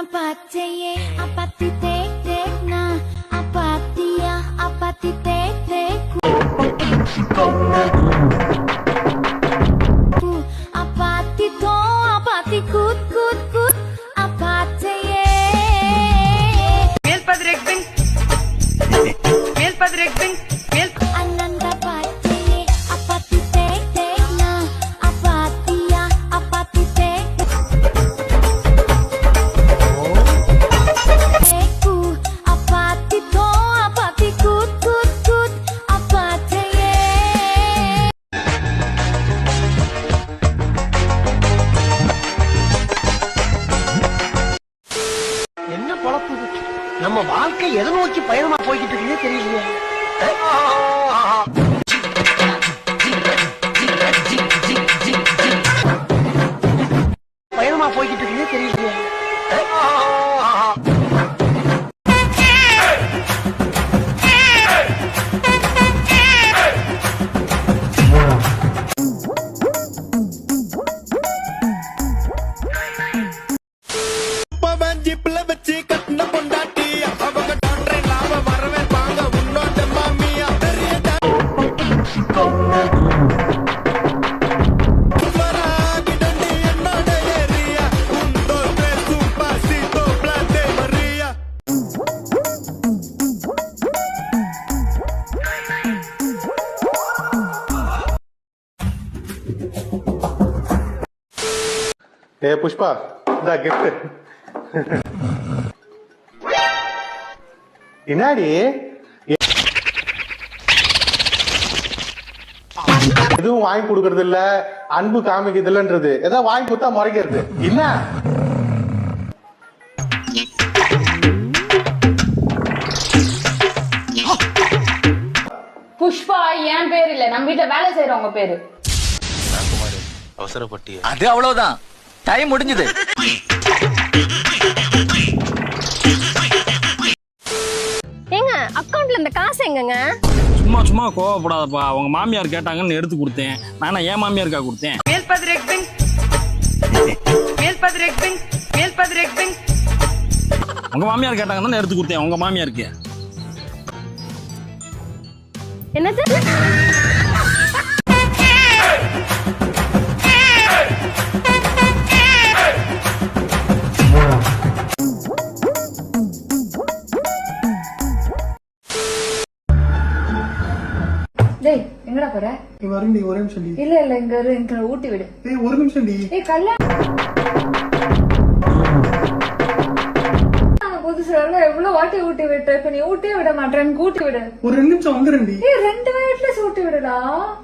Apatiye, apati tek tek na, apatiya, apati tek tek ku, apati to, apati kut kut kut, apatiye. Mel padrek ding, mel padrek ding, mel. Ananda apatiye, apati tek tek na, apatiya, apati tek ku, apati to, apati kut kut kut, apatiye. என்ன பொழப்பு நம்ம வாழ்க்கை எதை நோக்கி பயணமா போய்கிட்டு இருக்குன்னே தெரியலையே. பயணமா போய்கிட்டு இருக்குன்னே தெரியலையே. ஜிப்ல வச்சு கட்டின பொண்டாட்டி அவங்க டாக்டர் இல்லாம வரவே பாங்க உன்னோட மாமியா என்னோட ஏரியா உண்டோ சூப்பாசிட்டோ பிளாட்டே மரியா ஏ புஷ்பா இந்த கிஃப்ட் என்னாடி எதுவும் வாங்கி கொடுக்கறது இல்ல, அன்பு காமிக்கிறது இல்லன்றது, ஏதாவது வாங்கி கொடுத்தா முறைக்கிறது என்ன? புஷ்பா என் பேர் இல்ல, நம்ம வீட்டுல வேலை செய்யறவங்க பேரு. அவசரப்பட்டிய அது அவ்வளவுதான், டைம் முடிஞ்சது. ஏங்க அக்கவுண்ட்ல இந்த காசு எங்கங்க? சும்மா சும்மா கோவப்படாதப்பா. அவங்க மாமியார் கேட்டாங்கன்னு எடுத்து கொடுத்தேன். நானா என் மாமியாருக்கா கொடுத்தேன்? Mel padrek ding, mel padrek ding, mel padrek ding. உங்க மாமியார் கேட்டாங்கன்னு எடுத்து கொடுத்தேன் உங்க மாமியாருக்கு. என்னது? டேய் எங்கடா போற? வருண்டி ஒரே நிமிஷம் டி. இல்ல இல்ல இங்க இரு, இங்க ஊட்டி விடு. ஏய் ஒரு நிமிஷம் டி. ஏய் கல்யாணம் புதுசுல எவ்வளவு வாட்டி ஊட்டி விட்ட, இப்ப நீ ஊட்டியே விட மாட்டேன், ஊட்டி விடு. ஒரு 2 நிமிஷம் வந்துறேன் டி. ஏய் 2 வயசுல ஊட்டி விடுடா.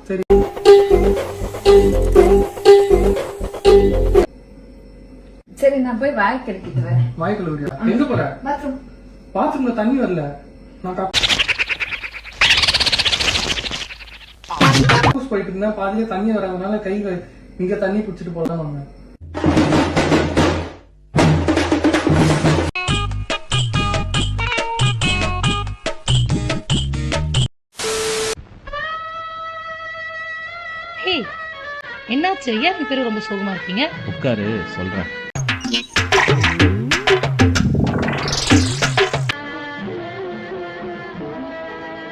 சரி. சரி நான் போய் வாய் கழுக்கிட்டு வரேன். வாய் கழுவுறியா? எங்க போற? பாத்ரூம். பாத்ரூம்ல தண்ணி வரல. நான் கக்கூஸ் போயிட்டு இருந்தேன், பாதியில தண்ணி வராதனால கை இங்க தண்ணி பிடிச்சிட்டு போலாம் வந்தேன். என்னாச்சு? ஏன் பேரு ரொம்ப சோகமா இருக்கீங்க? உட்காரு சொல்றேன்.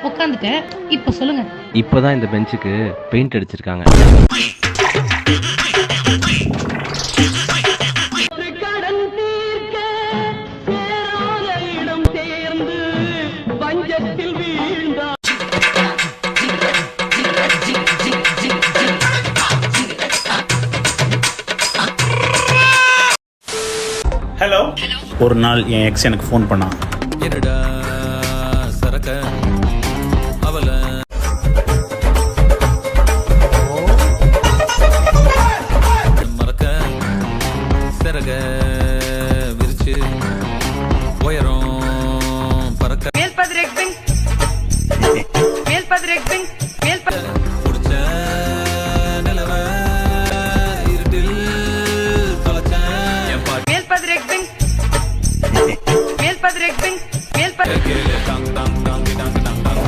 உட்காந்துட்டேன், இப்ப சொல்லுங்க. இப்பதான் இந்த பெஞ்சுக்கு பெயிண்ட் அடிச்சிருக்காங்க. ஹலோ. ஒரு நாள் என் எக்ஸ் எனக்கு ஃபோன் பண்ணான். என்னடா சரக்க அவள மறக்க சரக விரிச்சு உயரம் பறக்க. Mel padrek ding, mel padrek ding, mel padrek. புடிச்ச நிலவ இருட்டில் தொலைச்சேன் என் பாட்டு. Mel padrek ding, mel padrek ding, mel padrek. டாங் டாங் டாங் டாங் டாங் டாங்.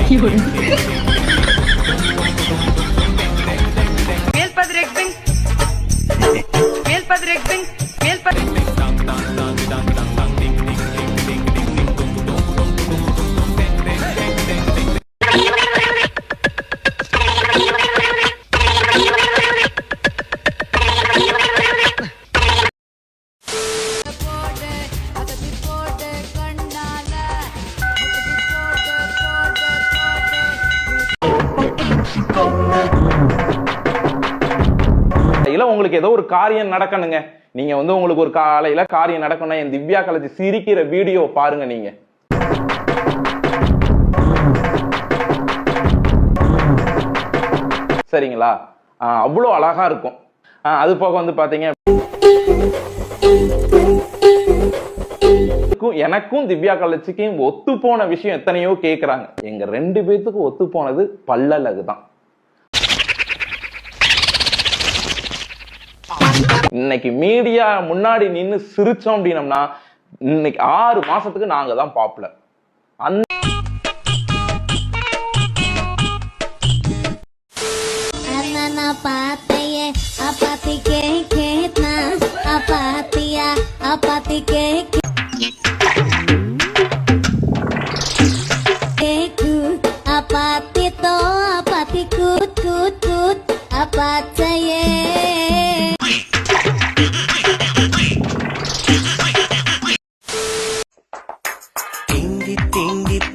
Mel padrek ding, mel padrek ding, mel padrek. டாங் டாங் டாங் டாங் டாங் டாங். உங்களுக்கு ஏதோ ஒரு காரியம் நடக்கணுங்க. நீங்க வந்து உங்களுக்கு ஒரு காலையில காரியம் நடக்கணும், என் திவ்யா கலச்சி சிரிக்கிற வீடியோ பாருங்க நீங்க. சரிங்களா? அவ்வளோ அழகா இருக்கும். அது போக வந்து பாத்தீங்க, எனக்கும் திவ்யா கலச்சிக்கும் ஒத்து போன விஷயம் எத்தனையோ கேக்குறாங்க. எங்க 2 பேத்துக்கும் ஒத்து போனது பல்லழகு தான். இன்னைக்கு மீடியா முன்னாடி நின்னு சிரிச்சோம் அப்படின்னம்னா இன்னைக்கு 6 மாசத்துக்கு நாங்க தான் பாப்புலர்.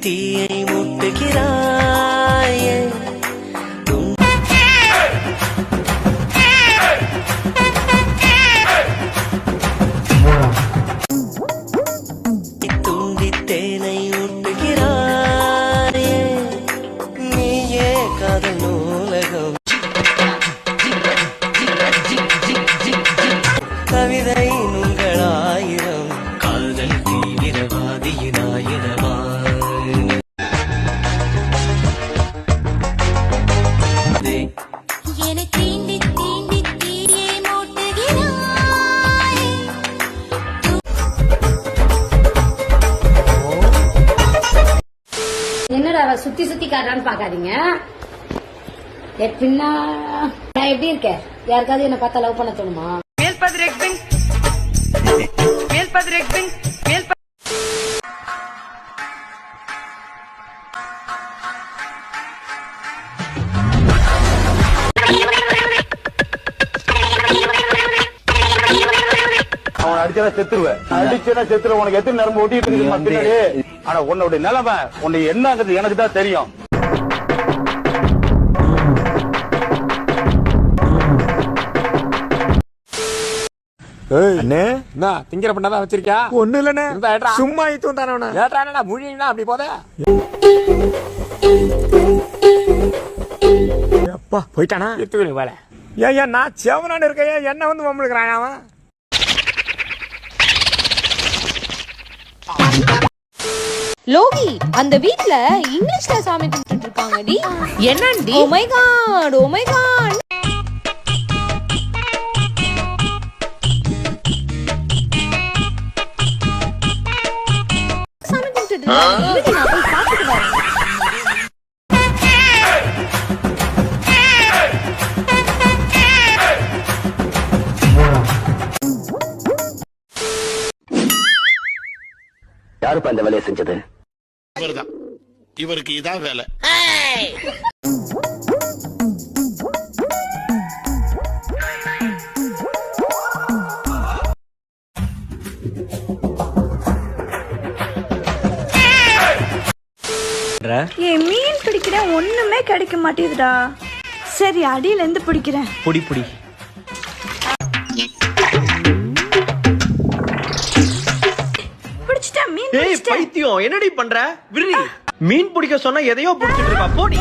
தீயை மூட்டுகிறாயே தூண்டி தேனை ஊட்டுகிறாயே நீயே காதல் நூலகம் கவிதை நுங்களாயிரம் காதல் தீவிரவாதியினாயிரமா என்னடா சுத்தி சுத்தி காட்டுறான்னு பாக்காதீங்க. எப்படின்னா நான் எப்படி இருக்கேன், யாருக்காவது என்ன பார்த்தா லவ் பண்ண தோணுமா? அவன் அடிச்சா செத்துருவேன், அடிச்சா செத்துருவேன். உனக்கு எத்தனை நரம்பு ஓட்டிட்டு இருக்கு பின்னாடி? ஆனா உன்னுடைய நிலைமை உன்னை என்னங்கிறது எனக்கு தான் தெரியும். திங்கிற பண்ணாதான் வச்சிருக்கியா? ஒண்ணு இல்லண்ணே, சும்மா இத்தும் தானே ஏட்டானா முழினா அப்படி போத. அப்பா போயிட்டானா? எத்துக்கு வேலை. ஏன் நான் செவனான்னு இருக்கேன், என்ன வந்து மம்முழுக்கிறான் அவன். லோகி, அந்த வீட்ல இங்கிலீஷ்ல சாமி கும்பிட்டு இருக்காங்கடி. என்னடி? Oh my God, oh my God. சாமி கும்பிட்டு இருக்காங்க. இருடி, நான் போய் பார்த்துட்டு வரேன். யாருப்பா அந்த வேலையை செஞ்சது? இவருக்கு இதான் வேலை. மீன் பிடிக்கிறேன், ஒண்ணுமே கிடைக்க மாட்டேதுடா. சரி, அடியில இருந்து பிடிக்கிறேன். புடி புடி. ஏய் பைத்தியம், என்னடி பண்ற? விரி, மீன் பிடிக்க சொன்னா எதையோ பிடிச்சிட்டு இருக்கா. போடி.